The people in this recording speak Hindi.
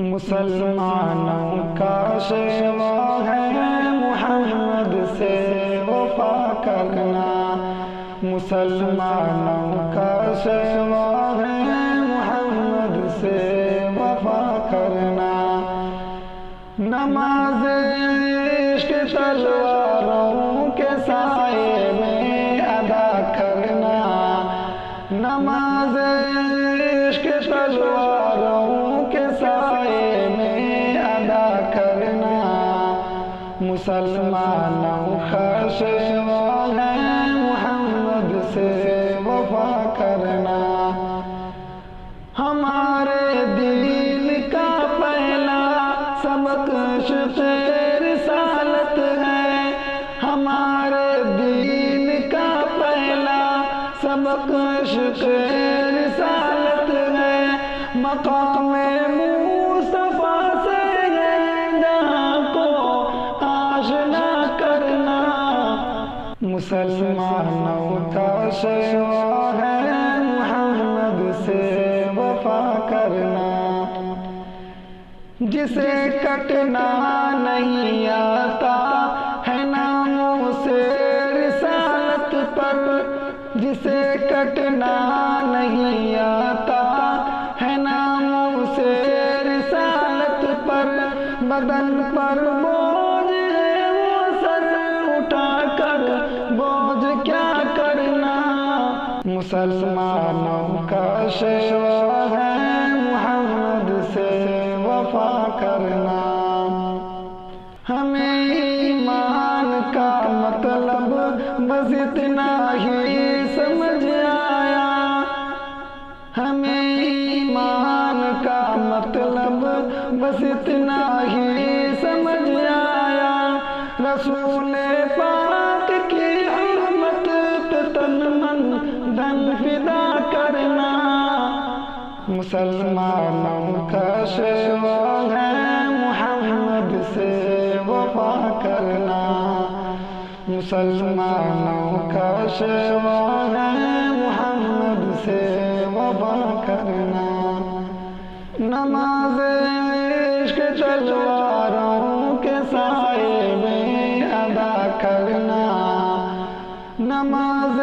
मुसलमानों का शेवा है मुहम्मद से वफा करना। मुसलमानों का शेवा है मुहम्मद से वफा करना। नमाज इश्क तलवारों के साए में अदा करना। नमाज इश्क तलवारों के साए में अदा करना। मुसलमानों का शेवा है मुहम्मद से वफा करना। हमारे दीन का पहला सबक इश्क़ रिसालत है। हमारे दीन का पहला सबक इश्क़ रिसालत है। मक़ाम मुस्तफ़ा से है जहाँ को आशना करना। मुसलमानों का शेवा है मुहम्मद से वफा करना। जिसे कटना नहीं आता है नामों से रिसालत पर। जिसे कटना नहीं आता है नामों से रिसालत पर। बदन पर बोझ है वो सर उठाकर बोझ क्या करना। मुसलमानों का शेवा है मुहम्मद से वफा करना। हमें ईमान का मतलब बस इतना ही समझ आया। हमें ईमान का मतलब बस इतना ही समझ आया। रसूल पाक की हुर्मत पे तन मन धन फिदा करना। मुसलमानों का शेवा है मुहम्मद से वफा करना। मुसलमानों का शेवा है मुहम्मद से वफा करना। नमाज इश्क़ तलवारों के साए में अदा करना। नमाज